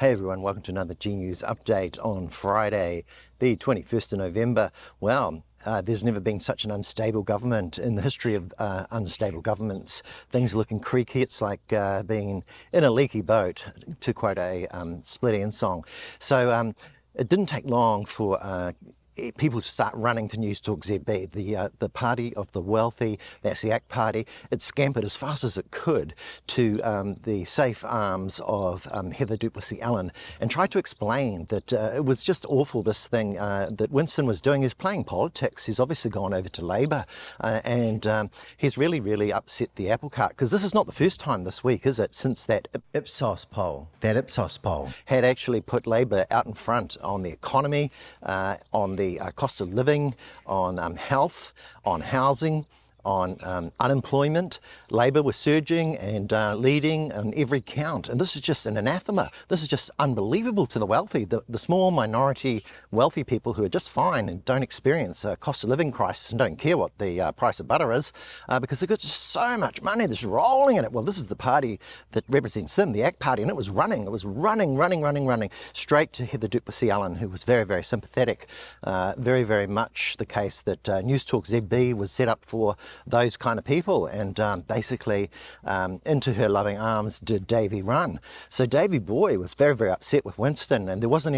Hey everyone, welcome to another G News update on Friday, the 21st of November. Well, there's never been such an unstable government in the history of unstable governments. Things are looking creaky. It's like being in a leaky boat, to quote a Split Enz song. So it didn't take long for people start running to Newstalk ZB, the party of the wealthy. That's the ACT Party. It scampered as fast as it could to the safe arms of Heather du Plessis-Allen and tried to explain that it was just awful, this thing that Winston was doing. He's playing politics. He's obviously gone over to Labour and he's really upset the apple cart, because this is not the first time this week, is it, since that Ipsos poll had actually put Labour out in front on the economy, on the cost of living, on health, on housing, on unemployment. Labour was surging and leading on every count. And this is just an anathema. This is just unbelievable to the wealthy, the small minority wealthy people who are just fine and don't experience a cost of living crisis and don't care what the price of butter is, because they've got just so much money that's rolling in it. Well, this is the party that represents them, the ACT Party, and it was running straight to Heather du Plessis-Allen, who was very sympathetic. Very much the case that Newstalk ZB was set up for those kind of people, and basically into her loving arms did Davey run. So Davey boy was very upset with Winston, and there wasn't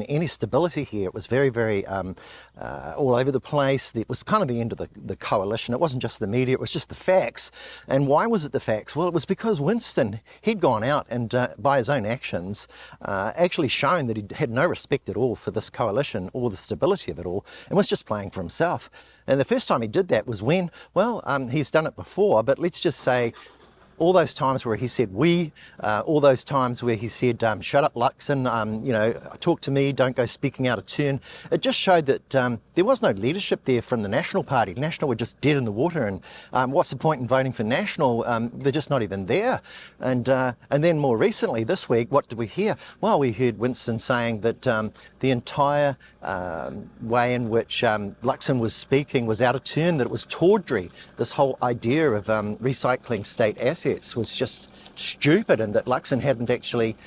any stability here. It was very all over the place. It was kind of the end of the coalition. It wasn't just the media, it was just the facts. And why was it the facts? Well, it was because Winston, he'd gone out and by his own actions actually shown that he had no respect at all for this coalition or the stability of it all, and was just playing for himself. And the first time he did that was when, well, he's done it before, but let's just say all those times where he said we, all those times where he said, shut up Luxon, talk to me, don't go speaking out of turn. It just showed that there was no leadership there from the National Party. National were just dead in the water, and what's the point in voting for National? They're just not even there. And then more recently this week, what did we hear? Well, we heard Winston saying that the entire way in which Luxon was speaking was out of turn, that it was tawdry. This whole idea of recycling state assets was just stupid, and that Luxon hadn't actually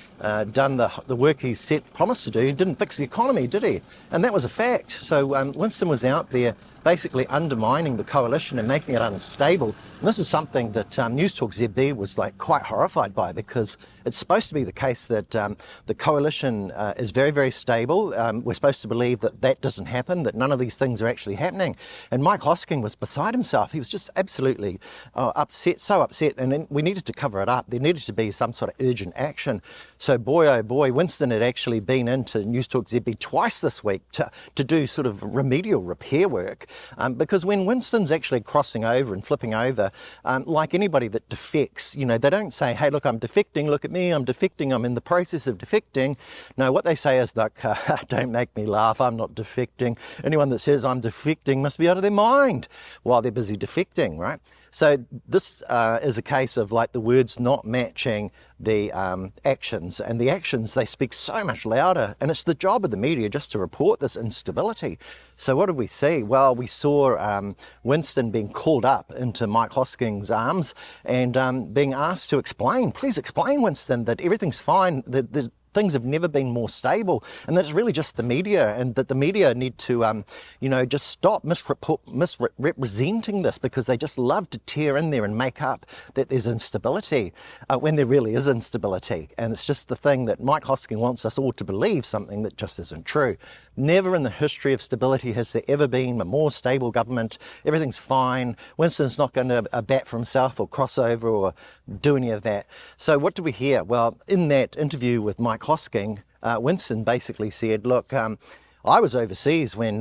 done the work he promised to do. He didn't fix the economy, did he? And that was a fact. So Winston was out there basically undermining the coalition and making it unstable. And this is something that Newstalk ZB was quite horrified by, because it's supposed to be the case that the coalition is very stable. We're supposed to believe that that doesn't happen, that none of these things are actually happening. And Mike Hosking was beside himself. He was just absolutely upset, so upset, and then we needed to cover it up. There needed to be some sort of urgent action. So boy, oh boy, Winston had actually been into Newstalk ZB twice this week to do sort of remedial repair work. Because when Winston's actually crossing over and flipping over, like anybody that defects, they don't say, hey, look, I'm defecting, look at me, I'm defecting, I'm in the process of defecting. No, what they say is, like, don't make me laugh, I'm not defecting. Anyone that says I'm defecting must be out of their mind while they're busy defecting, right? So this is a case of the words not matching the actions, and the actions, they speak so much louder, and it's the job of the media just to report this instability. So what did we see? Well, we saw Winston being called up into Mike Hosking's arms and being asked to explain, please explain, Winston, that everything's fine, that things have never been more stable, and that it's really just the media, and that the media need to, just stop misrepresenting this, because they just love to tear in there and make up that there's instability when there really is instability. And it's just the thing that Mike Hosking wants us all to believe, something that just isn't true. Never in the history of stability has there ever been a more stable government. Everything's fine. Winston's not going to bat for himself or cross over or do any of that. So what do we hear? Well, in that interview with Mike Hosking, Winston basically said, look, I was overseas when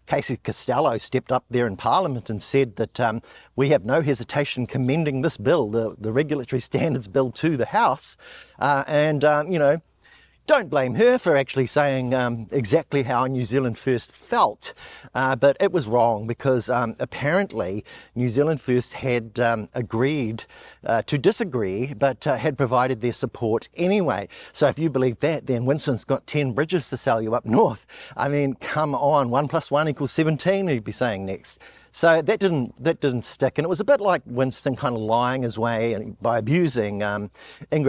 Casey Costello stepped up there in Parliament and said that we have no hesitation commending this bill, the Regulatory Standards Bill, to the House, don't blame her for actually saying exactly how New Zealand First felt, but it was wrong, because apparently New Zealand First had agreed to disagree, but had provided their support anyway. So if you believe that, then Winston's got 10 bridges to sell you up north. I mean, come on, 1 + 1 = 17, he'd be saying next. So that didn't stick, and it was a bit like Winston kind of lying his way by abusing Ingrid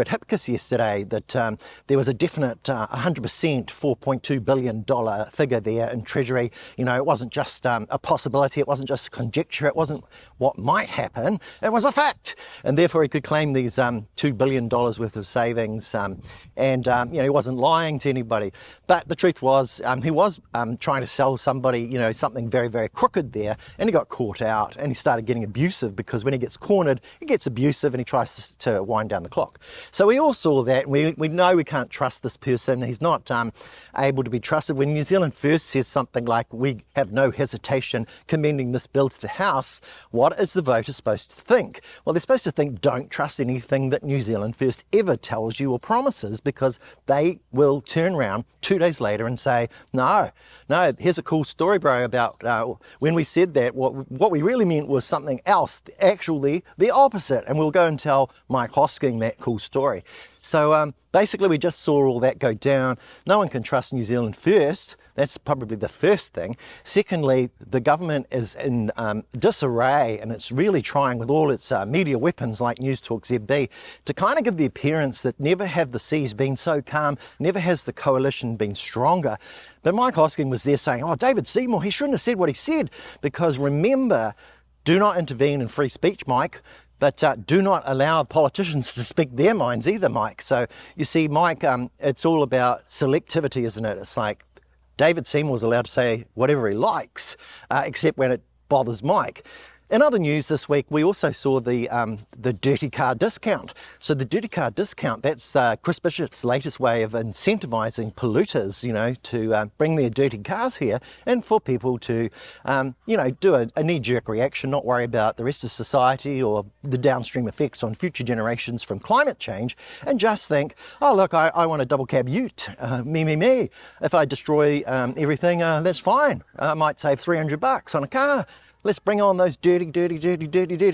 Hipkiss yesterday, that there was a definite 100% $4.2 billion figure there in Treasury. You know, it wasn't just a possibility, it wasn't just conjecture, it wasn't what might happen, it was a fact. And therefore he could claim these $2 billion worth of savings, and you know, he wasn't lying to anybody. But the truth was, he was trying to sell somebody, you know, something very, very crooked there, and he got caught out, and he started getting abusive, because when he gets cornered, he gets abusive and he tries to wind down the clock. So we all saw that. We know we can't trust this person. He's not able to be trusted. When New Zealand First says something like, we have no hesitation commending this bill to the House, what is the voter supposed to think? Well, they're supposed to think, don't trust anything that New Zealand First ever tells you or promises, because they will turn around 2 days later and say, no, here's a cool story, bro, about when we said that, what we really meant was something else, actually the opposite. And we'll go and tell Mike Hosking that cool story. So basically we just saw all that go down. No one can trust New Zealand First. That's probably the first thing. Secondly, the government is in disarray, and it's really trying with all its media weapons like Newstalk ZB to kind of give the appearance that never have the seas been so calm, never has the coalition been stronger. But Mike Hosking was there saying, oh, David Seymour, he shouldn't have said what he said, because remember, do not intervene in free speech, Mike. But do not allow politicians to speak their minds either, Mike. So you see, Mike, it's all about selectivity, isn't it? It's like David Seymour's allowed to say whatever he likes, except when it bothers Mike. In other news this week, we also saw the dirty car discount. So the dirty car discount, that's Chris Bishop's latest way of incentivising polluters, you know, to bring their dirty cars here, and for people to, you know, do a knee-jerk reaction, not worry about the rest of society or the downstream effects on future generations from climate change, and just think, oh, look, I want a double cab ute, me. If I destroy everything, that's fine. I might save $300 on a car. Let's bring on those dirty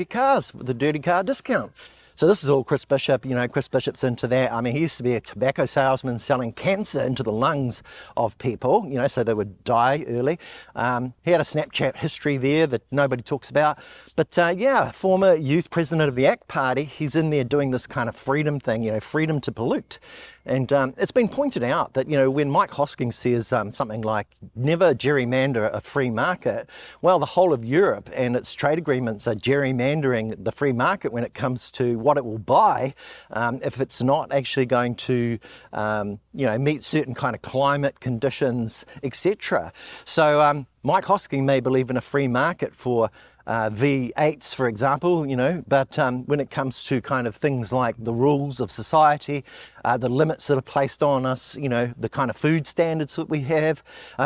cars with the dirty car discount. So this is all Chris Bishop. You know, Chris Bishop's into that. I mean, he used to be a tobacco salesman selling cancer into the lungs of people, you know, so they would die early. He had a Snapchat history there that nobody talks about. But yeah, former youth president of the ACT Party, he's in there doing this kind of freedom thing, you know, freedom to pollute. And it's been pointed out that, you know, when Mike Hosking says something like, never gerrymander a free market, well, the whole of Europe and its trade agreements are gerrymandering the free market when it comes to what it will buy, if it's not actually going to, you know, meet certain kind of climate conditions, etc. So Mike Hosking may believe in a free market for V8s, for example, you know, but when it comes to kind of things like the rules of society, the limits that are placed on us, you know, the kind of food standards that we have,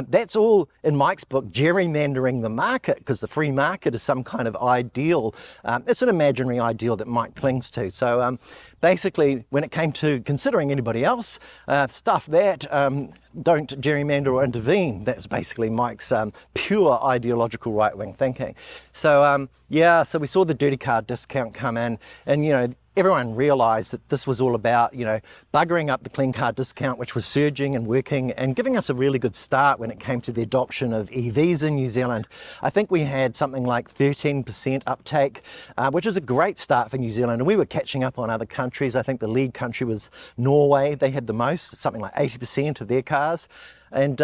that's all, in Mike's book, gerrymandering the market, because the free market is some kind of ideal. It's an imaginary ideal that Mike clings to. So basically, when it came to considering anybody else, stuff that, don't gerrymander or intervene. That's basically Mike's pure ideological right-wing thinking. So yeah, so we saw the dirty car discount come in, and, you know, everyone realised that this was all about, you know, buggering up the clean car discount, which was surging and working and giving us a really good start when it came to the adoption of EVs in New Zealand. I think we had something like 13% uptake, which is a great start for New Zealand, and we were catching up on other countries. I think the lead country was Norway. They had the most, something like 80% of their cars. And,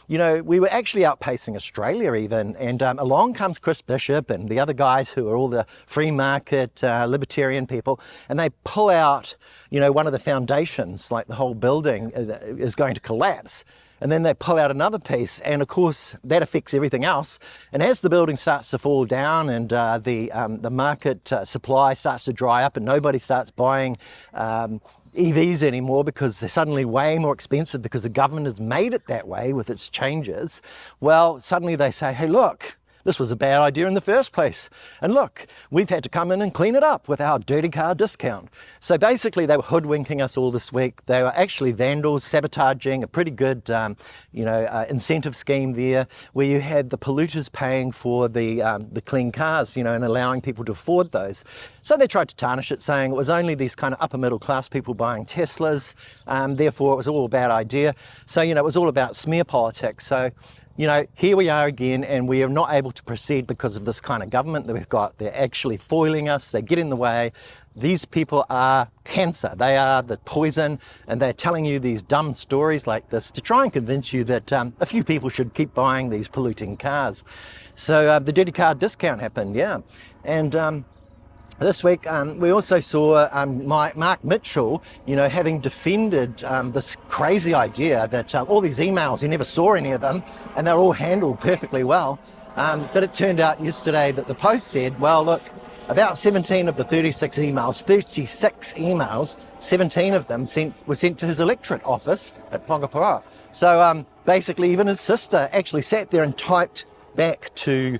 you know, we were actually outpacing Australia even. And along comes Chris Bishop and the other guys who are all the free market, libertarian people. And they pull out, you know, one of the foundations, like the whole building is going to collapse. And then they pull out another piece, and of course that affects everything else. And as the building starts to fall down and the market supply starts to dry up and nobody starts buying EVs anymore because they're suddenly way more expensive because the government has made it that way with its changes, well, suddenly they say, hey, look, this was a bad idea in the first place. And look, we've had to come in and clean it up with our dirty car discount. So basically they were hoodwinking us all this week. They were actually vandals, sabotaging a pretty good, incentive scheme there where you had the polluters paying for the clean cars, you know, and allowing people to afford those. So they tried to tarnish it, saying it was only these kind of upper middle class people buying Teslas, therefore it was all a bad idea. So, you know, it was all about smear politics. So you know, here we are again, and we are not able to proceed because of this kind of government that we've got. They're actually foiling us, they get in the way. These people are cancer, they are the poison, and they're telling you these dumb stories like this to try and convince you that a few people should keep buying these polluting cars. So the dirty car discount happened, yeah. And this week, we also saw Mark Mitchell, you know, having defended this crazy idea that all these emails, he never saw any of them, and they're all handled perfectly well. But it turned out yesterday that the Post said, well, look, about 17 of the 36 emails, 17 of them were sent to his electorate office at Pongapoa. So basically, even his sister actually sat there and typed back to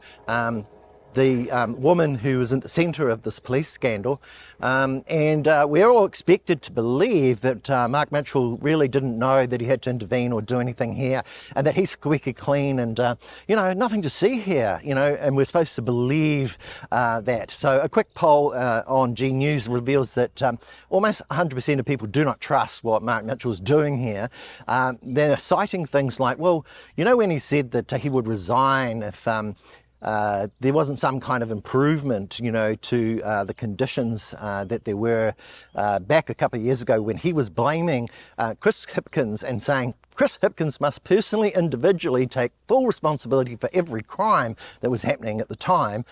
the woman who was at the centre of this police scandal. And we're all expected to believe that Mark Mitchell really didn't know that he had to intervene or do anything here, and that he's squeaky clean and, you know, nothing to see here, you know, and we're supposed to believe that. So a quick poll on G News reveals that almost 100% of people do not trust what Mark Mitchell's doing here. They're citing things like, well, you know, when he said that he would resign if there wasn't some kind of improvement, you know, to the conditions that there were back a couple of years ago when he was blaming Chris Hipkins and saying Chris Hipkins must personally, individually take full responsibility for every crime that was happening at the time.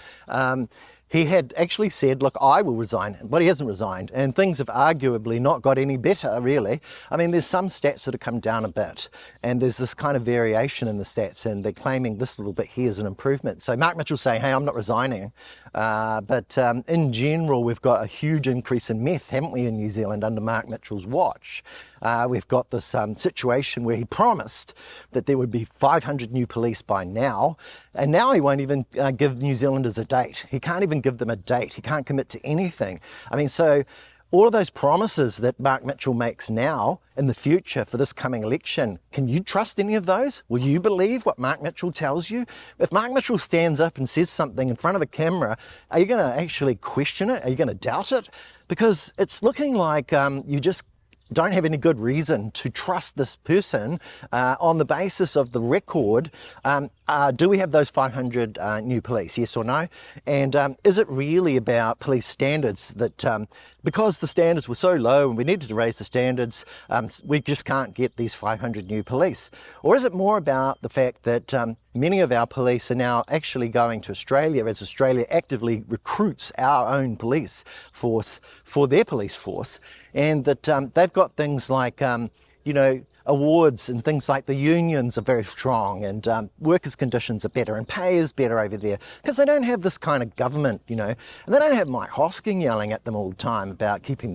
He had actually said, look, I will resign, but he hasn't resigned, and things have arguably not got any better, really. I mean, there's some stats that have come down a bit, and there's this kind of variation in the stats, and they're claiming this little bit here is an improvement. So Mark Mitchell's saying, hey, I'm not resigning. But in general, we've got a huge increase in meth, haven't we, in New Zealand under Mark Mitchell's watch. We've got this situation where he promised that there would be 500 new police by now, and now he won't even give New Zealanders a date. He can't even give them a date. He can't commit to anything. I mean, so all of those promises that Mark Mitchell makes now in the future for this coming election, can you trust any of those? Will you believe what Mark Mitchell tells you? If Mark Mitchell stands up and says something in front of a camera, are you going to actually question it? Are you going to doubt it? Because it's looking like you just don't have any good reason to trust this person on the basis of the record. Do we have those 500 new police, yes or no? And is it really about police standards that because the standards were so low and we needed to raise the standards, we just can't get these 500 new police? Or is it more about the fact that many of our police are now actually going to Australia as Australia actively recruits our own police force for their police force, and that they've got things like, you know, awards and things like the unions are very strong, and workers' conditions are better and pay is better over there because they don't have this kind of government, you know, and they don't have Mike Hosking yelling at them all the time about keeping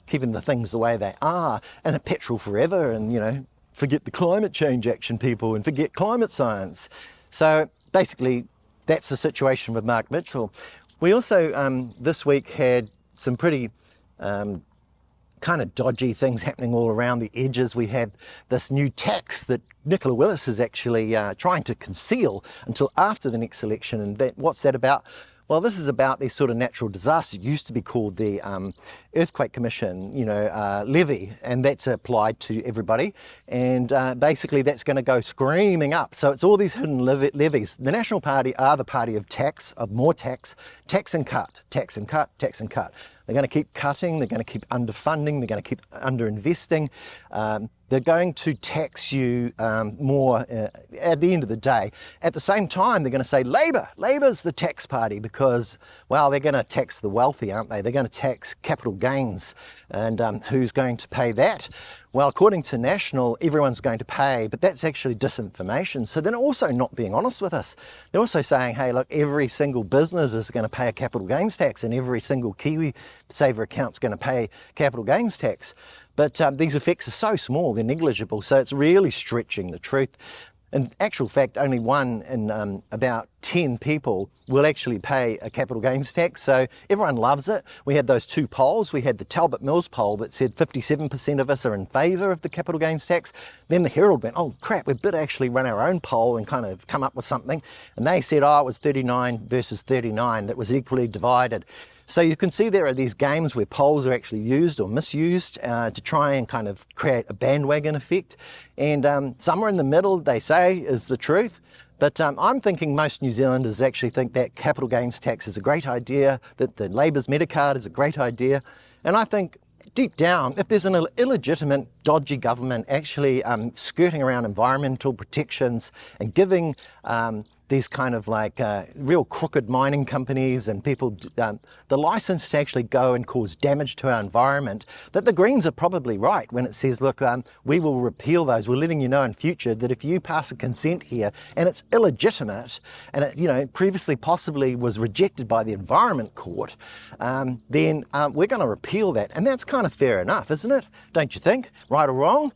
the things the way they are, and a petrol forever, and, you know, forget the climate change action people and forget climate science. So basically that's the situation with Mark Mitchell. We also this week had some pretty kind of dodgy things happening all around the edges. We have this new tax that Nicola Willis is actually trying to conceal until after the next election. And what's that about? Well, this is about these sort of natural disasters. It used to be called the Earthquake Commission, you know, levy, and that's applied to everybody. And basically that's going to go screaming up. So it's all these hidden levies. The National Party are the party of tax, of more tax, tax and cut, tax and cut, tax and cut. They're going to keep cutting, they're going to keep underfunding, they're going to keep underinvesting. They're going to tax you more at the end of the day. At the same time, they're going to say Labor's the tax party because, well, they're going to tax the wealthy, aren't they? They're going to tax capital gains. And who's going to pay that? Well, according to National, everyone's going to pay, but that's actually disinformation. So they're also not being honest with us. They're also saying, hey, look, every single business is going to pay a capital gains tax, and every single Kiwi saver account's going to pay capital gains tax. But these effects are so small, they're negligible, so it's really stretching the truth. In actual fact, only one in about 10 people will actually pay a capital gains tax, so everyone loves it. We had those two polls. We had the Talbot Mills poll that said 57% of us are in favour of the capital gains tax. Then the Herald went, oh crap, we better actually run our own poll and kind of come up with something. And they said, oh, it was 39 versus 39, that was equally divided. So you can see there are these games where polls are actually used or misused to try and kind of create a bandwagon effect. And somewhere in the middle, they say, is the truth. But I'm thinking most New Zealanders actually think that capital gains tax is a great idea, that the Labour's Metacard is a great idea. And I think deep down, if there's an illegitimate, dodgy government actually skirting around environmental protections and giving these kind of like real crooked mining companies and people the license to actually go and cause damage to our environment, that the Greens are probably right when it says, look, we will repeal those. We're letting you know in future that if you pass a consent here and it's illegitimate and it, previously possibly was rejected by the Environment Court, then we're going to repeal that. And that's kind of fair enough, isn't it? Don't you think? Right or wrong?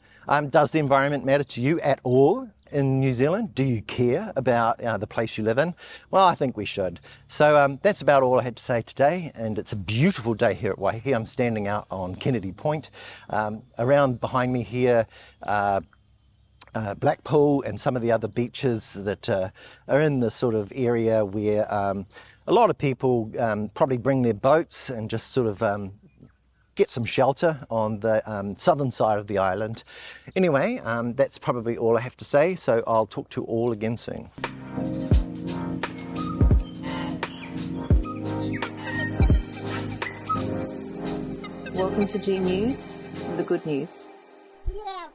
Does the environment matter to you at all? In New Zealand? Do you care about the place you live in? Well, I think we should. So that's about all I had to say today, and it's a beautiful day here at Waihi. I'm standing out on Kennedy Point. Around behind me here, Blackpool and some of the other beaches that are in the sort of area where a lot of people probably bring their boats and just sort of get some shelter on the southern side of the island. Anyway, that's probably all I have to say, so I'll talk to you all again soon. Welcome to G News, the good news. Yeah.